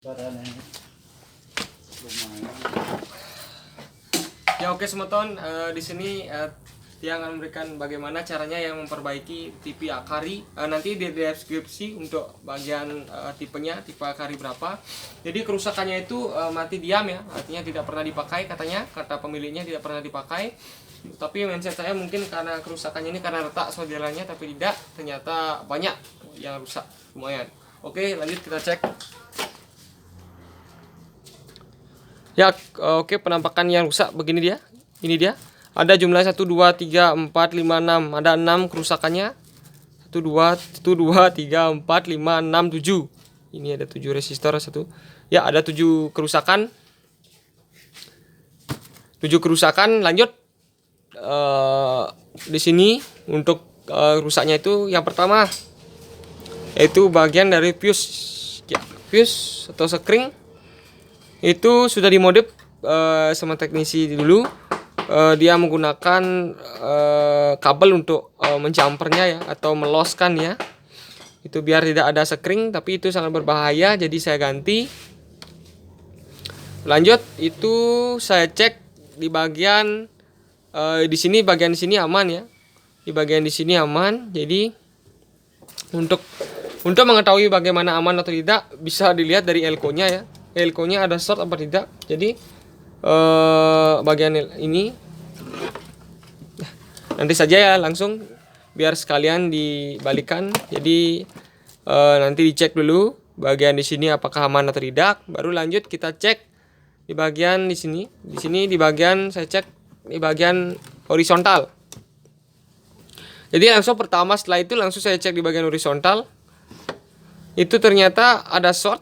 Ya oke semeton, di sini Tiang akan memberikan bagaimana caranya yang memperbaiki TV Akari. Nanti di deskripsi untuk bagian tipenya, tipe Akari berapa. Jadi kerusakannya itu mati diam ya, artinya tidak pernah dipakai katanya, kata pemiliknya tidak pernah dipakai. Tapi mindset saya mungkin karena kerusakannya ini karena retak solderannya, tapi tidak, ternyata banyak yang rusak lumayan. Oke lanjut kita cek. Ya oke, penampakan yang rusak begini dia. Ini dia. Ada jumlah 1 2 3 4 5 6. Ada 6 kerusakannya. 1 2 3 4 5 6 7. Ini ada 7 resistor satu. Ya, ada 7 kerusakan. 7 kerusakan. Lanjut. Di sini untuk rusaknya itu yang pertama yaitu bagian dari fuse. Ya, fuse atau sekring itu sudah dimodif sama teknisi dulu. Dia menggunakan kabel untuk menjumpernya ya, atau meloskan ya, itu biar tidak ada sekring, tapi itu sangat berbahaya, jadi saya ganti. Lanjut itu saya cek di bagian di sini, bagian di sini aman ya, di bagian di sini aman. Jadi untuk mengetahui bagaimana aman atau tidak bisa dilihat dari elko-nya ya, elko-nya ada short apa tidak. Jadi bagian ini nanti saja ya, langsung biar sekalian dibalikan. Jadi nanti dicek dulu bagian di sini apakah aman atau tidak, baru lanjut kita cek di bagian di sini. Di sini di bagian saya cek di bagian horizontal. Jadi langsung pertama setelah itu langsung saya cek di bagian horizontal. Itu ternyata ada short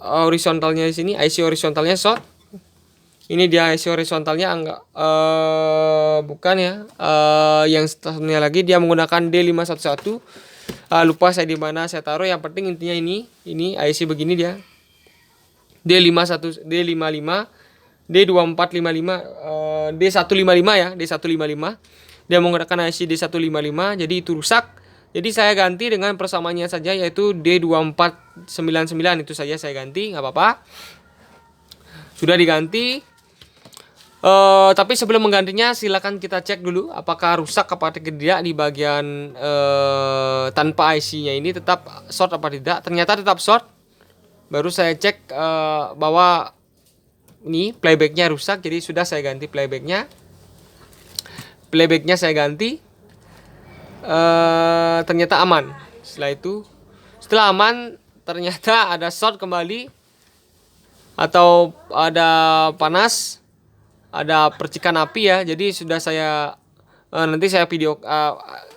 horizontalnya di sini, IC horizontalnya short. Ini dia IC horizontalnya enggak bukan ya. Yang satunya lagi dia menggunakan D511. Lupa saya di mana saya taruh. Yang penting intinya ini IC begini dia. D51, D55, D2455, D155 ya, D155. Dia menggunakan IC D155, jadi itu rusak. Jadi saya ganti dengan persamaannya saja, yaitu D2499, itu saja saya ganti, nggak apa-apa. Sudah diganti. Tapi sebelum menggantinya silakan kita cek dulu apakah rusak apa tidak di bagian tanpa IC-nya ini tetap short apa tidak. Ternyata tetap short. Baru saya cek bahwa ini playbacknya rusak, jadi sudah saya ganti playbacknya. Playbacknya saya ganti. Ternyata aman. Setelah aman ternyata ada short kembali atau ada panas. Ada percikan api ya. Jadi sudah saya nanti saya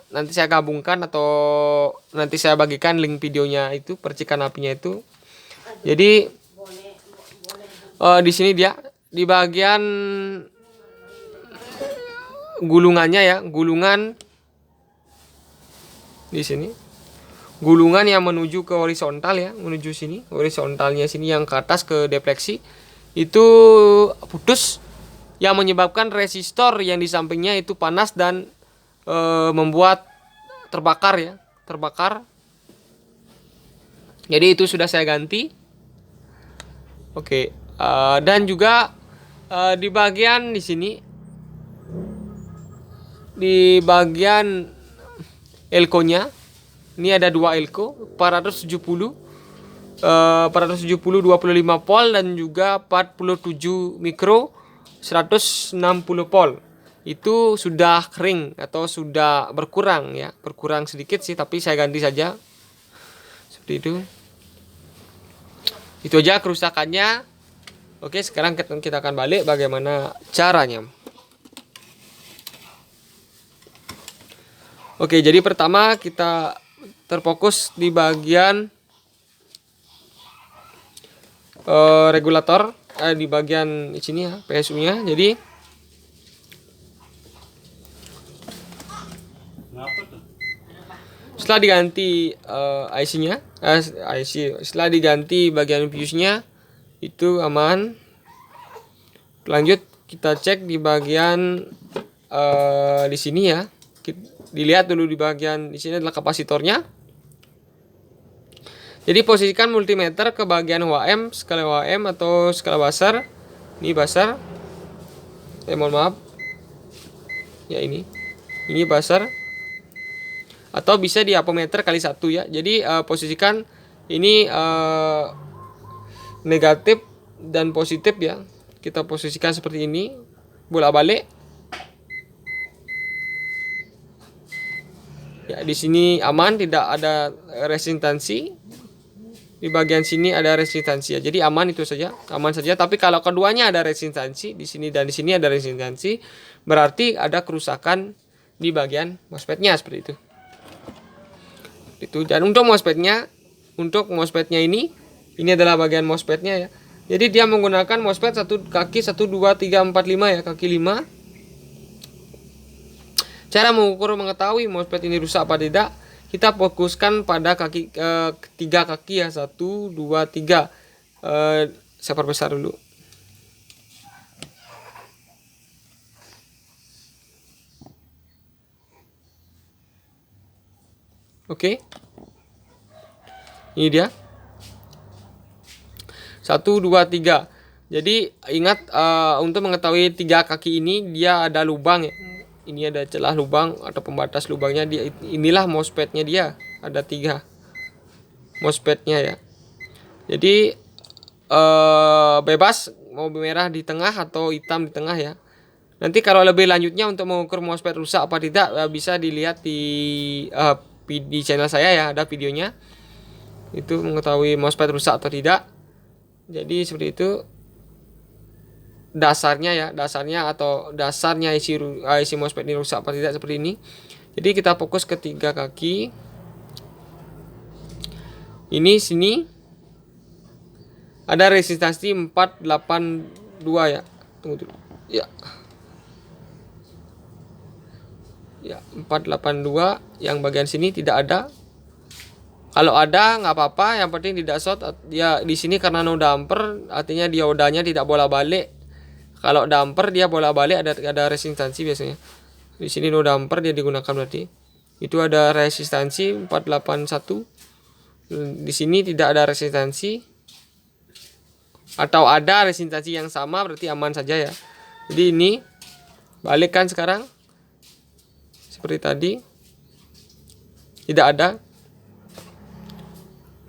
nanti saya gabungkan atau nanti saya bagikan link videonya itu, percikan apinya itu. Jadi di sini dia di bagian gulungannya ya, gulungan di sini. Gulungan yang menuju ke horizontal ya, menuju sini, horizontalnya sini yang ke atas ke defleksi itu putus, yang menyebabkan resistor yang di sampingnya itu panas dan membuat terbakar ya, terbakar. Jadi itu sudah saya ganti. Oke, dan juga di bagian di sini, di bagian elko-nya ini ada dua elko 470 25 volt dan juga 47 mikro 160 volt. Itu sudah kering atau sudah berkurang ya, berkurang sedikit sih, tapi saya ganti saja seperti itu. Itu aja kerusakannya. Oke, sekarang kita akan balik bagaimana caranya. Oke, jadi pertama kita terfokus di bagian regulator, di bagian di sini ya, PSU-nya. Jadi setelah diganti IC-nya, setelah diganti bagian fuse-nya itu aman. Lanjut kita cek di bagian di sini ya. Dilihat dulu di bagian di sini adalah kapasitornya. Jadi posisikan multimeter ke bagian HM, skala HM atau skala buzzer. Ini buzzer. Mohon maaf. Ya ini buzzer. Atau bisa di apometer kali 1 ya. Jadi posisikan ini negatif dan positif ya. Kita posisikan seperti ini, bolak-balik. Ya, di sini aman, tidak ada resistansi. Di bagian sini ada resistansi ya. Jadi aman itu saja, aman saja. Tapi kalau keduanya ada resistansi, di sini dan di sini ada resistansi, berarti ada kerusakan di bagian MOSFET-nya seperti itu. Dan untuk MOSFET-nya ini adalah bagian MOSFET-nya ya. Jadi dia menggunakan MOSFET satu kaki 1 2 3 4 5 ya, kaki 5. Cara mengukur mengetahui MOSFET ini rusak apa tidak, kita fokuskan pada kaki 3 kaki ya, 1 2 3. Saya perbesar dulu. Oke. Ini dia. 1 2 3. Jadi ingat untuk mengetahui 3 kaki ini dia ada lubang ya. Ini ada celah lubang atau pembatas lubangnya, inilah MOSFET-nya dia. Ada 3 MOSFET-nya ya. Jadi bebas mau merah di tengah atau hitam di tengah ya. Nanti kalau lebih lanjutnya untuk mengukur MOSFET rusak apa tidak bisa dilihat di channel saya ya, ada videonya. Itu mengetahui MOSFET rusak atau tidak. Jadi seperti itu dasarnya isi MOSFET ini rusak apa tidak seperti ini. Jadi kita fokus ke 3 kaki. Ini sini ada resistansi 482 ya. Tunggu dulu. Ya. Ya, 482 yang bagian sini tidak ada. Kalau ada nggak apa-apa, yang penting tidak short ya. Di sini karena no damper, artinya diodanya tidak bolak-balik. Kalau damper dia bolak-balik, ada resistansi biasanya. Di sini no damper dia digunakan, berarti itu ada resistansi 481. Di sini tidak ada resistansi, atau ada resistansi yang sama, berarti aman saja ya. Jadi ini balikkan sekarang seperti tadi, tidak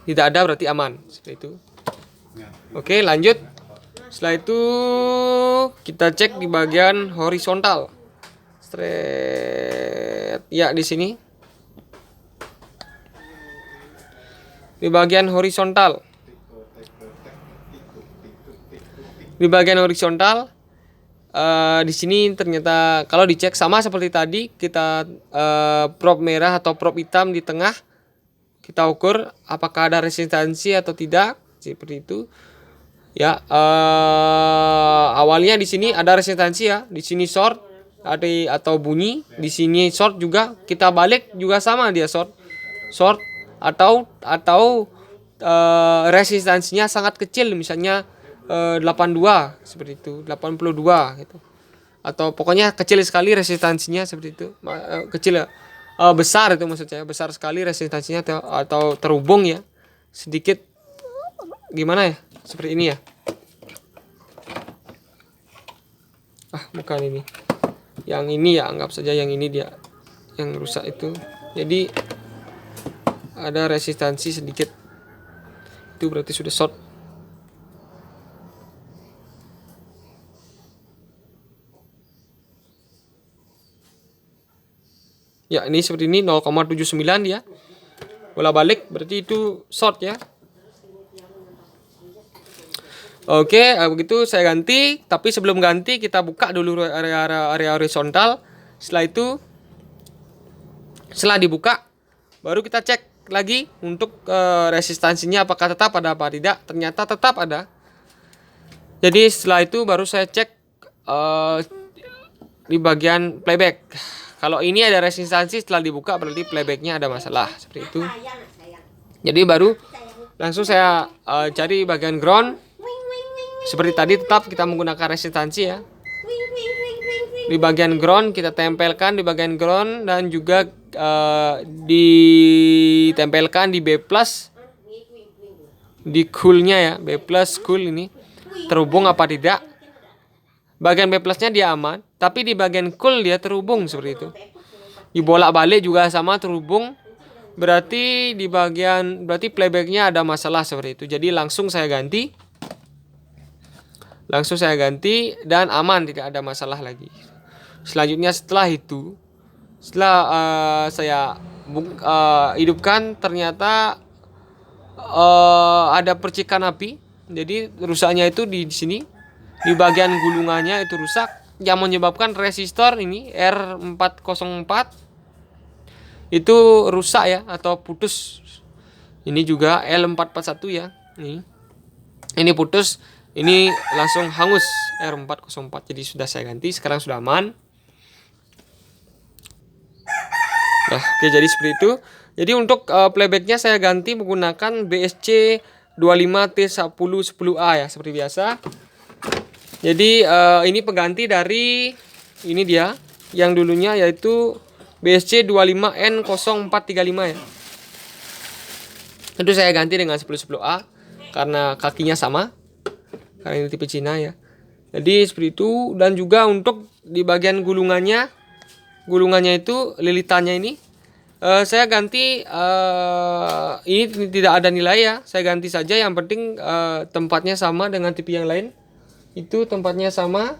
ada berarti aman, seperti itu. Oke, lanjut. Setelah itu kita cek di bagian horizontal. Straight ya, di sini. Di bagian horizontal. Di sini ternyata kalau dicek sama seperti tadi, kita probe merah atau probe hitam di tengah, kita ukur apakah ada resistansi atau tidak, seperti itu. Ya, awalnya di sini ada resistansi ya, di sini short atau bunyi, di sini short juga, kita balik juga sama, dia short atau resistansinya sangat kecil, misalnya 82 seperti itu, 82 gitu. Atau pokoknya kecil sekali resistansinya seperti itu. Kecil ya. Besar itu maksud saya, besar sekali resistansinya atau terhubung ya. Sedikit gimana ya? Seperti ini ya. Bukan ini. Yang ini ya, anggap saja yang ini dia yang rusak itu. Jadi ada resistansi sedikit. Itu berarti sudah short. Ya, ini seperti ini 0,79 dia. Bola balik berarti itu short ya. Oke, begitu saya ganti, tapi sebelum ganti kita buka dulu area horizontal. Setelah dibuka baru kita cek lagi untuk resistansinya apakah tetap ada apa tidak. Ternyata tetap ada. Jadi setelah itu baru saya cek di bagian playback. Kalau ini ada resistansi, setelah dibuka berarti playbacknya ada masalah, seperti itu. Jadi baru langsung saya cari bagian ground. Seperti tadi tetap kita menggunakan resistansi ya. Di bagian ground kita tempelkan di bagian ground, dan juga ditempelkan di B+ di coolnya ya, B plus cool ini terhubung apa tidak. Bagian B plusnya dia aman, tapi di bagian cool dia terhubung seperti itu. Di bolak-balik juga sama terhubung. Berarti berarti playbacknya ada masalah seperti itu. Jadi langsung saya ganti. Dan aman, tidak ada masalah lagi. Selanjutnya setelah saya hidupkan, ternyata ada percikan api. Jadi rusaknya itu di sini, di bagian gulungannya itu rusak, yang menyebabkan resistor ini R404 itu rusak ya, atau putus. Ini juga L441 ya, ini putus, ini langsung hangus R404. Jadi sudah saya ganti, sekarang sudah aman. Nah, oke, jadi seperti itu. Jadi untuk playbacknya saya ganti menggunakan BSC 25T1010A ya, seperti biasa. Jadi ini pengganti dari ini dia yang dulunya, yaitu BSC 25N0435 ya. Itu saya ganti dengan 1010A karena kakinya sama, karena ini tipe Cina ya. Jadi seperti itu. Dan juga untuk di bagian gulungannya itu lilitannya ini saya ganti, ini tidak ada nilai ya, saya ganti saja. Yang penting tempatnya sama dengan tipe yang lain, itu tempatnya sama,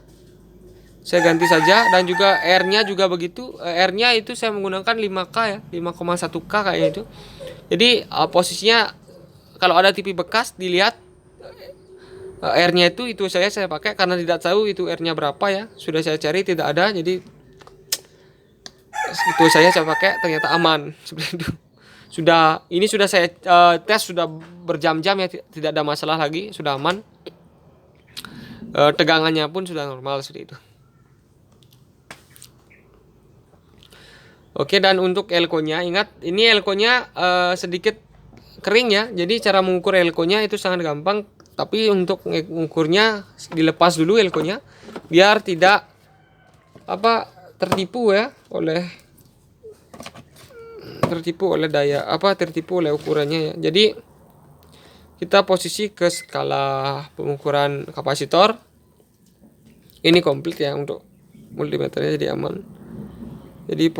saya ganti saja. Dan juga R-nya juga begitu, R-nya itu saya menggunakan 5K ya, 5,1K kayak itu. Jadi posisinya kalau ada tipe bekas dilihat, R-nya itu saya pakai karena tidak tahu itu R-nya berapa ya. Sudah saya cari tidak ada, jadi itu saya pakai, ternyata aman seperti itu. Ini sudah saya tes, sudah berjam-jam ya, tidak ada masalah lagi, sudah aman. Tegangannya pun sudah normal seperti itu. Oke, dan untuk elko-nya, ingat ini elko-nya sedikit kering ya. Jadi cara mengukur elko-nya itu sangat gampang, tapi untuk mengukurnya dilepas dulu elko-nya biar tidak tertipu oleh ukurannya ya. Jadi kita posisi ke skala pengukuran kapasitor. Ini komplit ya untuk multimeternya, jadi aman. Jadi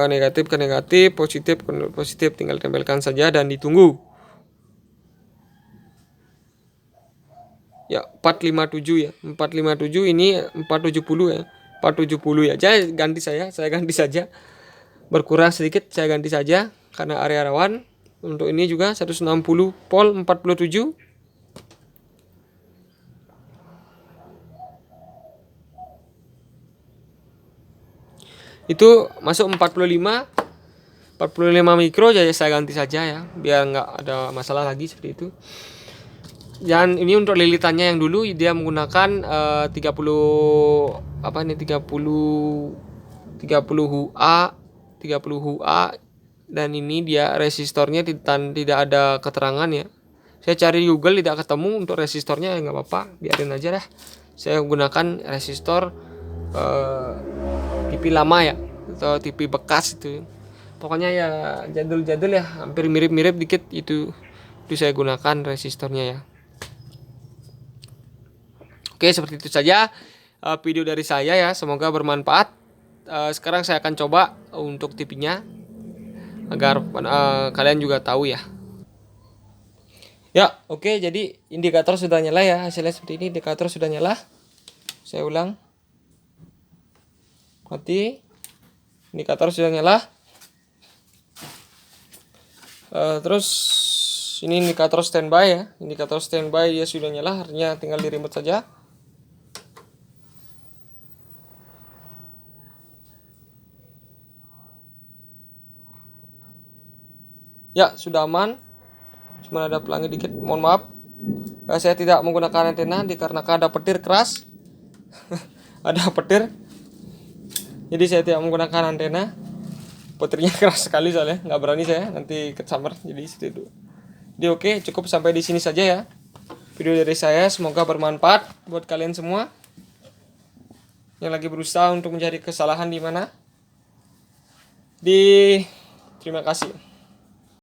negatif ke negatif, positif ke positif, tinggal tempelkan saja dan ditunggu. Ya, 457 ya. 457 ini 470 ya. 470 ya. Saya ganti saja. Berkurang sedikit saya ganti saja karena area rawan. Untuk ini juga 160 volt 47. Itu masuk 45 mikro, jadi saya ganti saja ya, biar nggak ada masalah lagi seperti itu. Dan ini untuk lilitannya yang dulu dia menggunakan 30 HUA, dan ini dia resistornya tidak ada keterangan ya. Saya cari di Google tidak ketemu untuk resistornya, nggak apa-apa, biarin aja dah. Saya gunakan resistor TV lama ya, atau TV bekas itu. Pokoknya ya jadul-jadul ya, hampir mirip-mirip dikit itu saya gunakan resistornya ya. Oke, seperti itu saja video dari saya ya, semoga bermanfaat. Sekarang saya akan coba untuk TV-nya agar kalian juga tahu ya. Ya, oke, jadi indikator sudah nyala ya, hasilnya seperti ini, indikator sudah nyala. Saya ulang. Mati. Indikator sudah nyala. Terus ini indikator standby ya. Indikator standby dia sudah nyala, artinya tinggal di remote saja. Ya, sudah aman. Cuma ada pelangi dikit, mohon maaf. Saya tidak menggunakan antena dikarenakan ada petir keras. Ada petir. Jadi saya tidak menggunakan antena. Petirnya keras sekali soalnya, nggak berani saya, nanti kesambar. Jadi itu. Jadi oke, cukup sampai di sini saja ya video dari saya. Semoga bermanfaat buat kalian semua yang lagi berusaha untuk mencari kesalahan di mana. Terima kasih.